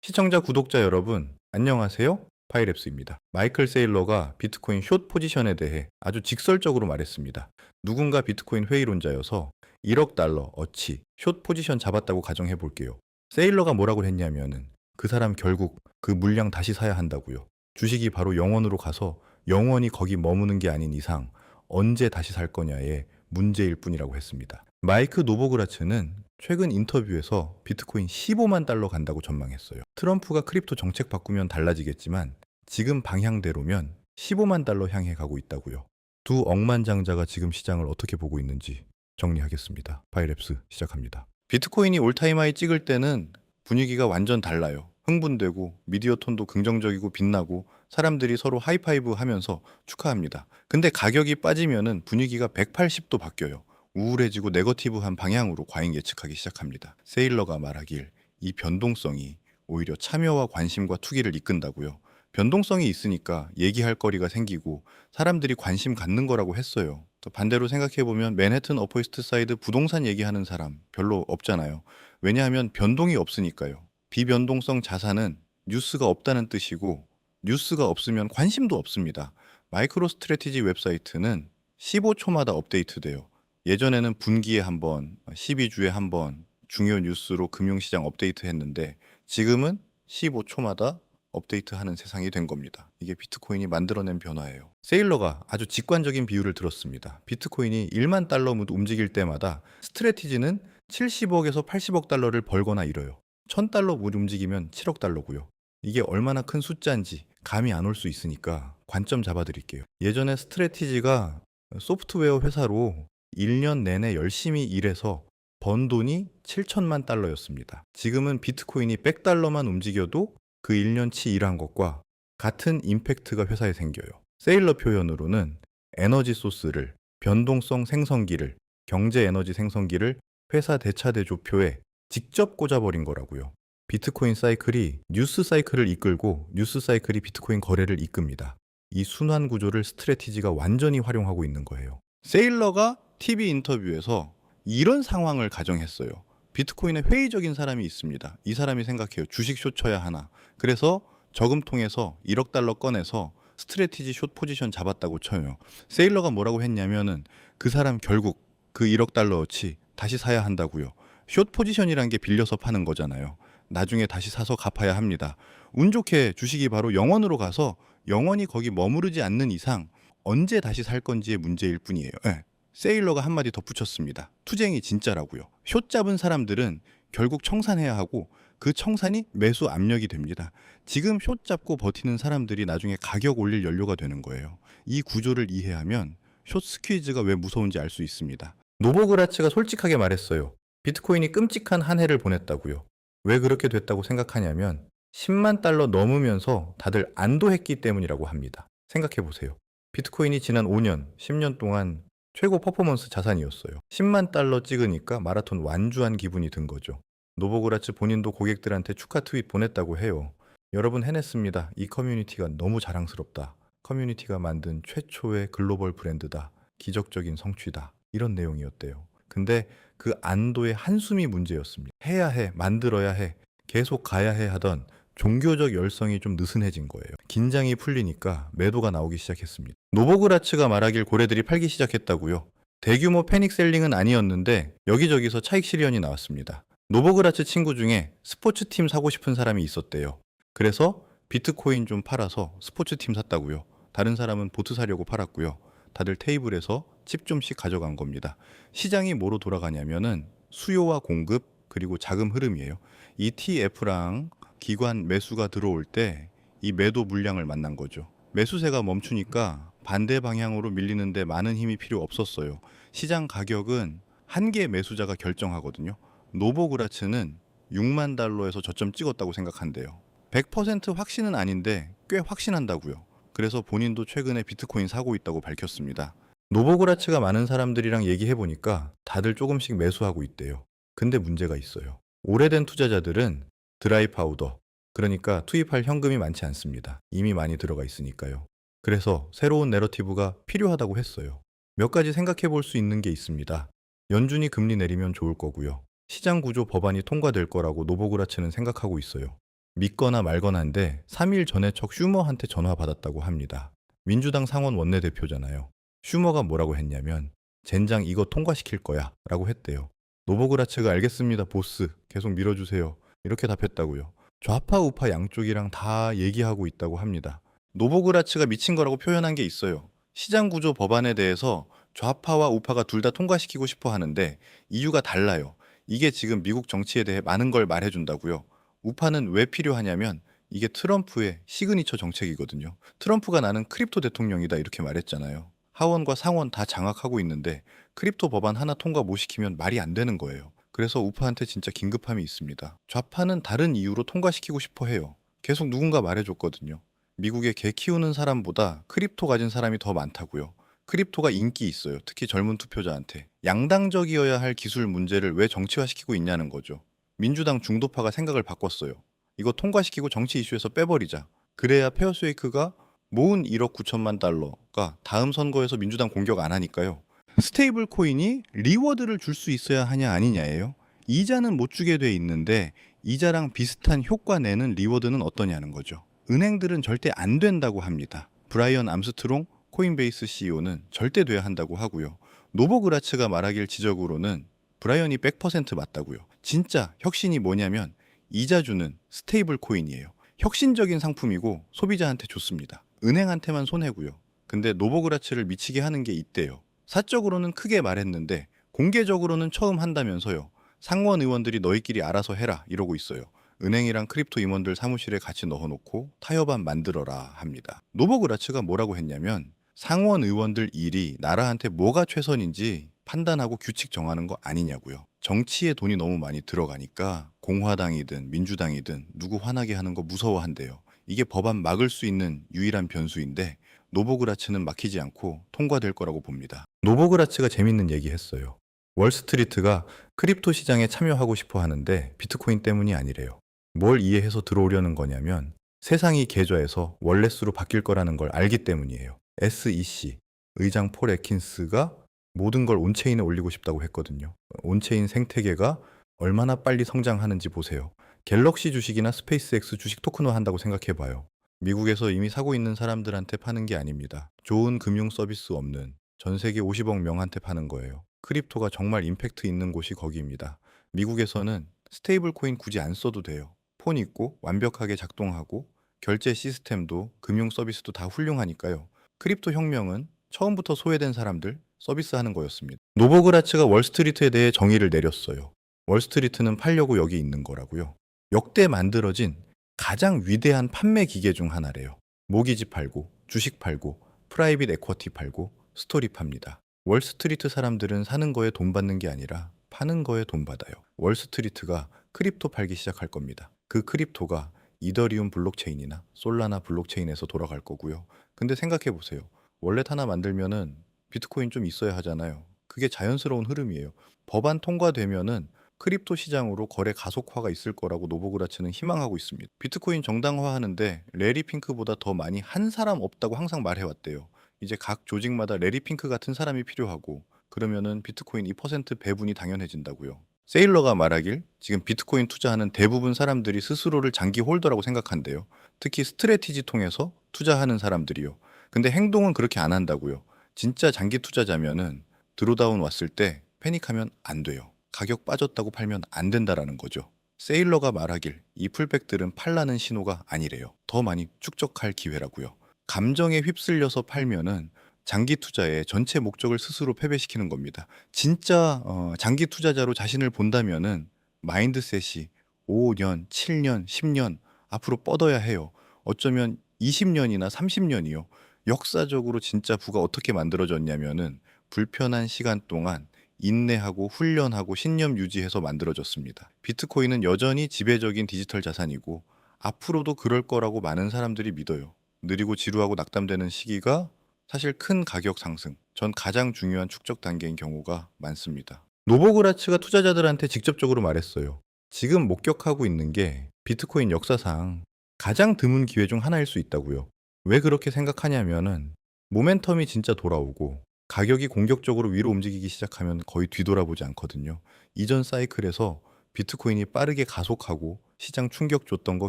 시청자, 구독자 여러분, 안녕하세요. 파이랩스입니다. 마이클 세일러가 비트코인 숏 포지션에 대해 아주 직설적으로 말했습니다. 누군가 비트코인 회의론자여서 1억 달러 어치 숏 포지션 잡았다고 가정해 볼게요. 세일러가 뭐라고 했냐면은 그 사람 결국 그 물량 다시 사야 한다고요. 주식이 바로 영원으로 가서 영원히 거기 머무는 게 아닌 이상 언제 다시 살 거냐의 문제일 뿐이라고 했습니다. 마이크 노보그라츠는 최근 인터뷰에서 비트코인 15만 달러 간다고 전망했어요. 트럼프가 크립토 정책 바꾸면 달라지겠지만 지금 방향대로면 15만 달러 향해 가고 있다고요. 두 억만장자가 지금 시장을 어떻게 보고 있는지 정리하겠습니다. 파이랩스 시작합니다. 비트코인이 올타임 하이 찍을 때는 분위기가 완전 달라요. 흥분되고 미디어 톤도 긍정적이고 빛나고 사람들이 서로 하이파이브 하면서 축하합니다. 근데 가격이 빠지면은 분위기가 180도 바뀌어요. 우울해지고 네거티브한 방향으로 과잉 예측하기 시작합니다. 세일러가 말하길 이 변동성이 오히려 참여와 관심과 투기를 이끈다고요. 변동성이 있으니까 얘기할 거리가 생기고 사람들이 관심 갖는 거라고 했어요. 또 반대로 생각해보면 맨해튼 어퍼이스트 사이드 부동산 얘기하는 사람 별로 없잖아요. 왜냐하면 변동이 없으니까요. 비변동성 자산은 뉴스가 없다는 뜻이고 뉴스가 없으면 관심도 없습니다. 마이크로 스트래티지 웹사이트는 15초마다 업데이트돼요. 예전에는 분기에 한 번, 12주에 한 번 중요 뉴스로 금융시장 업데이트 했는데 지금은 15초마다 업데이트하는 세상이 된 겁니다. 이게 비트코인이 만들어낸 변화예요. 세일러가 아주 직관적인 비유를 들었습니다. 비트코인이 1만 달러 움직일 때마다 스트래티지는 70억에서 80억 달러를 벌거나 잃어요. 1000달러 움직이면 7억 달러고요. 이게 얼마나 큰 숫자인지 감이 안 올 수 있으니까 관점 잡아드릴게요. 예전에 스트래티지가 소프트웨어 회사로 1년 내내 열심히 일해서 번 돈이 7천만 달러였습니다. 지금은 비트코인이 100달러만 움직여도 그 1년치 일한 것과 같은 임팩트가 회사에 생겨요. 세일러 표현으로는 에너지 소스를, 변동성 생성기를, 경제 에너지 생성기를 회사 대차대조표에 직접 꽂아버린 거라고요. 비트코인 사이클이 뉴스 사이클을 이끌고 뉴스 사이클이 비트코인 거래를 이끕니다. 이 순환 구조를 스트래티지가 완전히 활용하고 있는 거예요. 세일러가 TV 인터뷰에서 이런 상황을 가정했어요. 비트코인에 회의적인 사람이 있습니다. 이 사람이 생각해요. 주식 숏 쳐야 하나. 그래서 저금통에서 1억 달러 꺼내서 스트래티지 숏 포지션 잡았다고 쳐요. 세일러가 뭐라고 했냐면은 그 사람 결국 그 1억 달러어치 다시 사야 한다고요. 숏 포지션이란 게 빌려서 파는 거잖아요. 나중에 다시 사서 갚아야 합니다. 운 좋게 주식이 바로 영원으로 가서 영원히 거기 머무르지 않는 이상 언제 다시 살 건지의 문제일 뿐이에요. 네. 세일러가 한마디 덧붙였습니다. 투쟁이 진짜라고요. 숏 잡은 사람들은 결국 청산해야 하고 그 청산이 매수 압력이 됩니다. 지금 숏 잡고 버티는 사람들이 나중에 가격 올릴 연료가 되는 거예요. 이 구조를 이해하면 숏 스퀴즈가 왜 무서운지 알 수 있습니다. 노보그라츠가 솔직하게 말했어요. 비트코인이 끔찍한 한 해를 보냈다고요. 왜 그렇게 됐다고 생각하냐면 10만 달러 넘으면서 다들 안도했기 때문이라고 합니다. 생각해 보세요. 비트코인이 지난 5년, 10년 동안 최고 퍼포먼스 자산이었어요. 10만 달러 찍으니까 마라톤 완주한 기분이 든 거죠. 노보그라츠 본인도 고객들한테 축하 트윗 보냈다고 해요. 여러분 해냈습니다. 이 커뮤니티가 너무 자랑스럽다. 커뮤니티가 만든 최초의 글로벌 브랜드다. 기적적인 성취다. 이런 내용이었대요. 근데 그 안도의 한숨이 문제였습니다. 해야 해, 만들어야 해, 계속 가야 해 하던 종교적 열성이 좀 느슨해진 거예요. 긴장이 풀리니까 매도가 나오기 시작했습니다. 노보그라츠가 말하길 고래들이 팔기 시작했다고요. 대규모 패닉 셀링은 아니었는데 여기저기서 차익 실현이 나왔습니다. 노보그라츠 친구 중에 스포츠팀 사고 싶은 사람이 있었대요. 그래서 비트코인 좀 팔아서 스포츠팀 샀다고요. 다른 사람은 보트 사려고 팔았고요. 다들 테이블에서 칩 좀씩 가져간 겁니다. 시장이 뭐로 돌아가냐면은 수요와 공급 그리고 자금 흐름이에요. ETF랑 기관 매수가 들어올 때 이 매도 물량을 만난 거죠. 매수세가 멈추니까 반대 방향으로 밀리는데 많은 힘이 필요 없었어요. 시장 가격은 한 개 매수자가 결정하거든요. 노보그라츠는 6만 달러에서 저점 찍었다고 생각한대요. 100% 확신은 아닌데 꽤 확신한다고요. 그래서 본인도 최근에 비트코인 사고 있다고 밝혔습니다. 노보그라츠가 많은 사람들이랑 얘기해보니까 다들 조금씩 매수하고 있대요. 근데 문제가 있어요. 오래된 투자자들은 드라이 파우더, 그러니까 투입할 현금이 많지 않습니다. 이미 많이 들어가 있으니까요. 그래서 새로운 내러티브가 필요하다고 했어요. 몇 가지 생각해 볼 수 있는 게 있습니다. 연준이 금리 내리면 좋을 거고요. 시장 구조 법안이 통과될 거라고 노보그라츠는 생각하고 있어요. 믿거나 말거나인데 3일 전에 척 슈머한테 전화 받았다고 합니다. 민주당 상원 원내대표잖아요. 슈머가 뭐라고 했냐면 젠장 이거 통과시킬 거야 라고 했대요. 노보그라츠가 알겠습니다 보스 계속 밀어주세요 이렇게 답했다고요. 좌파 우파 양쪽이랑 다 얘기하고 있다고 합니다. 노보그라츠가 미친 거라고 표현한 게 있어요. 시장구조 법안에 대해서 좌파와 우파가 둘 다 통과시키고 싶어 하는데 이유가 달라요. 이게 지금 미국 정치에 대해 많은 걸 말해준다고요. 우파는 왜 필요하냐면 이게 트럼프의 시그니처 정책이거든요. 트럼프가 나는 크립토 대통령이다 이렇게 말했잖아요. 하원과 상원 다 장악하고 있는데 크립토 법안 하나 통과 못 시키면 말이 안 되는 거예요. 그래서 우파한테 진짜 긴급함이 있습니다. 좌파는 다른 이유로 통과시키고 싶어 해요. 계속 누군가 말해줬거든요. 미국에 개 키우는 사람보다 크립토 가진 사람이 더 많다고요. 크립토가 인기 있어요. 특히 젊은 투표자한테. 양당적이어야 할 기술 문제를 왜 정치화시키고 있냐는 거죠. 민주당 중도파가 생각을 바꿨어요. 이거 통과시키고 정치 이슈에서 빼버리자. 그래야 페어스웨이크가 모은 1억 9천만 달러가 다음 선거에서 민주당 공격 안 하니까요. 스테이블 코인이 리워드를 줄 수 있어야 하냐 아니냐예요. 이자는 못 주게 돼 있는데 이자랑 비슷한 효과 내는 리워드는 어떠냐는 거죠. 은행들은 절대 안 된다고 합니다. 브라이언 암스트롱 코인베이스 CEO는 절대 돼야 한다고 하고요. 노보그라츠가 말하길 지적으로는 브라이언이 100% 맞다고요. 진짜 혁신이 뭐냐면 이자 주는 스테이블 코인이에요. 혁신적인 상품이고 소비자한테 좋습니다. 은행한테만 손해고요. 근데 노보그라츠를 미치게 하는 게 있대요. 사적으로는 크게 말했는데 공개적으로는 처음 한다면서요. 상원 의원들이 너희끼리 알아서 해라 이러고 있어요. 은행이랑 크립토 임원들 사무실에 같이 넣어놓고 타협안 만들어라 합니다. 노보그라츠가 뭐라고 했냐면 상원 의원들 일이 나라한테 뭐가 최선인지 판단하고 규칙 정하는 거 아니냐고요. 정치에 돈이 너무 많이 들어가니까 공화당이든 민주당이든 누구 화나게 하는 거 무서워한대요. 이게 법안 막을 수 있는 유일한 변수인데 노보그라츠는 막히지 않고 통과될 거라고 봅니다. 노보그라츠가 재밌는 얘기 했어요. 월스트리트가 크립토 시장에 참여하고 싶어 하는데 비트코인 때문이 아니래요. 뭘 이해해서 들어오려는 거냐면 세상이 계좌에서 월렛으로 바뀔 거라는 걸 알기 때문이에요. SEC 의장 폴 애킨스가 모든 걸 온체인에 올리고 싶다고 했거든요. 온체인 생태계가 얼마나 빨리 성장하는지 보세요. 갤럭시 주식이나 스페이스X 주식 토큰화 한다고 생각해 봐요. 미국에서 이미 사고 있는 사람들한테 파는 게 아닙니다. 좋은 금융 서비스 없는 전 세계 50억 명한테 파는 거예요. 크립토가 정말 임팩트 있는 곳이 거기입니다. 미국에서는 스테이블 코인 굳이 안 써도 돼요. 폰 있고 완벽하게 작동하고 결제 시스템도 금융 서비스도 다 훌륭하니까요. 크립토 혁명은 처음부터 소외된 사람들 서비스하는 거였습니다. 노보그라츠가 월스트리트에 대해 정의를 내렸어요. 월스트리트는 팔려고 여기 있는 거라고요. 역대 만들어진 가장 위대한 판매 기계 중 하나래요. 모기지 팔고, 주식 팔고, 프라이빗 에쿼티 팔고, 스토리 팝니다. 월스트리트 사람들은 사는 거에 돈 받는 게 아니라 파는 거에 돈 받아요. 월스트리트가 크립토 팔기 시작할 겁니다. 그 크립토가 이더리움 블록체인이나 솔라나 블록체인에서 돌아갈 거고요. 근데 생각해 보세요. 월렛 하나 만들면은 비트코인 좀 있어야 하잖아요. 그게 자연스러운 흐름이에요. 법안 통과되면은 크립토 시장으로 거래 가속화가 있을 거라고 노보그라츠는 희망하고 있습니다. 비트코인 정당화하는데 레리 핑크보다 더 많이 한 사람 없다고 항상 말해왔대요. 이제 각 조직마다 레리 핑크 같은 사람이 필요하고 그러면은 비트코인 2% 배분이 당연해진다고요. 세일러가 말하길 지금 비트코인 투자하는 대부분 사람들이 스스로를 장기 홀더라고 생각한대요. 특히 스트래티지 통해서 투자하는 사람들이요. 근데 행동은 그렇게 안 한다고요. 진짜 장기 투자자면은 드로다운 왔을 때 패닉하면 안 돼요. 가격 빠졌다고 팔면 안 된다라는 거죠. 세일러가 말하길 이 풀백들은 팔라는 신호가 아니래요. 더 많이 축적할 기회라고요. 감정에 휩쓸려서 팔면은 장기 투자의 전체 목적을 스스로 패배시키는 겁니다. 진짜 장기 투자자로 자신을 본다면은 마인드셋이 5년, 7년, 10년 앞으로 뻗어야 해요. 어쩌면 20년이나 30년이요. 역사적으로 진짜 부가 어떻게 만들어졌냐면은 불편한 시간 동안 인내하고 훈련하고 신념 유지해서 만들어졌습니다. 비트코인은 여전히 지배적인 디지털 자산이고 앞으로도 그럴 거라고 많은 사람들이 믿어요. 느리고 지루하고 낙담되는 시기가 사실 큰 가격 상승, 전 가장 중요한 축적 단계인 경우가 많습니다. 노보그라츠가 투자자들한테 직접적으로 말했어요. 지금 목격하고 있는 게 비트코인 역사상 가장 드문 기회 중 하나일 수 있다고요. 왜 그렇게 생각하냐면은 모멘텀이 진짜 돌아오고 가격이 공격적으로 위로 움직이기 시작하면 거의 뒤돌아보지 않거든요. 이전 사이클에서 비트코인이 빠르게 가속하고 시장 충격 줬던 거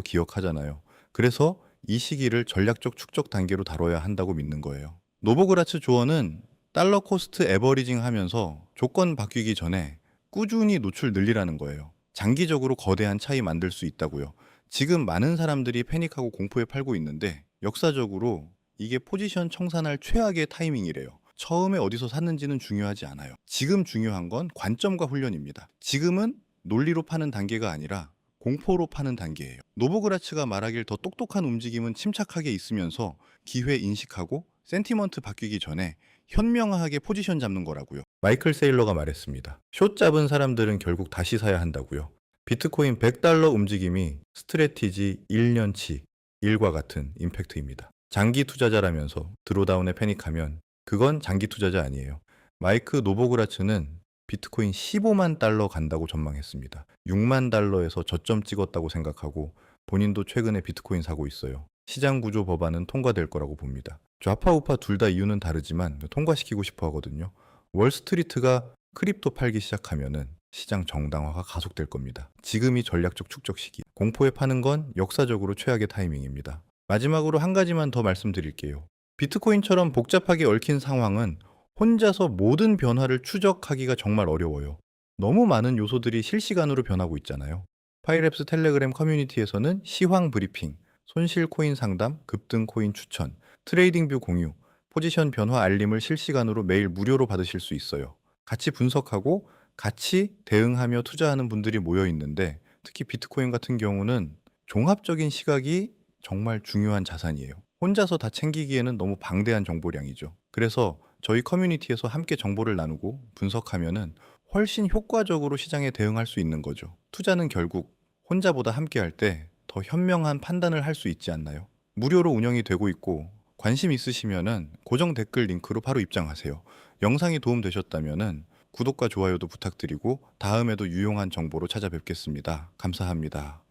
기억하잖아요. 그래서 이 시기를 전략적 축적 단계로 다뤄야 한다고 믿는 거예요. 노보그라츠 조언은 달러 코스트 에버리징 하면서 조건 바뀌기 전에 꾸준히 노출 늘리라는 거예요. 장기적으로 거대한 차이 만들 수 있다고요. 지금 많은 사람들이 패닉하고 공포에 팔고 있는데 역사적으로 이게 포지션 청산할 최악의 타이밍이래요. 처음에 어디서 샀는지는 중요하지 않아요. 지금 중요한 건 관점과 훈련입니다. 지금은 논리로 파는 단계가 아니라 공포로 파는 단계예요. 노보그라츠가 말하길 더 똑똑한 움직임은 침착하게 있으면서 기회 인식하고 센티먼트 바뀌기 전에 현명하게 포지션 잡는 거라고요. 마이클 세일러가 말했습니다. 숏 잡은 사람들은 결국 다시 사야 한다고요. 비트코인 100달러 움직임이 스트래티지 1년치 일과 같은 임팩트입니다. 장기 투자자라면서 드로다운에 패닉하면 그건 장기 투자자 아니에요. 마이크 노보그라츠는 비트코인 15만 달러 간다고 전망했습니다. 6만 달러에서 저점 찍었다고 생각하고 본인도 최근에 비트코인 사고 있어요. 시장 구조 법안은 통과될 거라고 봅니다. 좌파 우파 둘 다 이유는 다르지만 통과시키고 싶어 하거든요. 월스트리트가 크립토 팔기 시작하면은 시장 정당화가 가속될 겁니다. 지금이 전략적 축적 시기. 공포에 파는 건 역사적으로 최악의 타이밍입니다. 마지막으로 한 가지만 더 말씀드릴게요. 비트코인처럼 복잡하게 얽힌 상황은 혼자서 모든 변화를 추적하기가 정말 어려워요. 너무 많은 요소들이 실시간으로 변하고 있잖아요. 파이랩스 텔레그램 커뮤니티에서는 시황 브리핑, 손실 코인 상담, 급등 코인 추천, 트레이딩 뷰 공유, 포지션 변화 알림을 실시간으로 매일 무료로 받으실 수 있어요. 같이 분석하고 같이 대응하며 투자하는 분들이 모여 있는데 특히 비트코인 같은 경우는 종합적인 시각이 정말 중요한 자산이에요. 혼자서 다 챙기기에는 너무 방대한 정보량이죠. 그래서 저희 커뮤니티에서 함께 정보를 나누고 분석하면은 훨씬 효과적으로 시장에 대응할 수 있는 거죠. 투자는 결국 혼자보다 함께 할 때 더 현명한 판단을 할 수 있지 않나요? 무료로 운영이 되고 있고 관심 있으시면은 고정 댓글 링크로 바로 입장하세요. 영상이 도움되셨다면은 구독과 좋아요도 부탁드리고 다음에도 유용한 정보로 찾아뵙겠습니다. 감사합니다.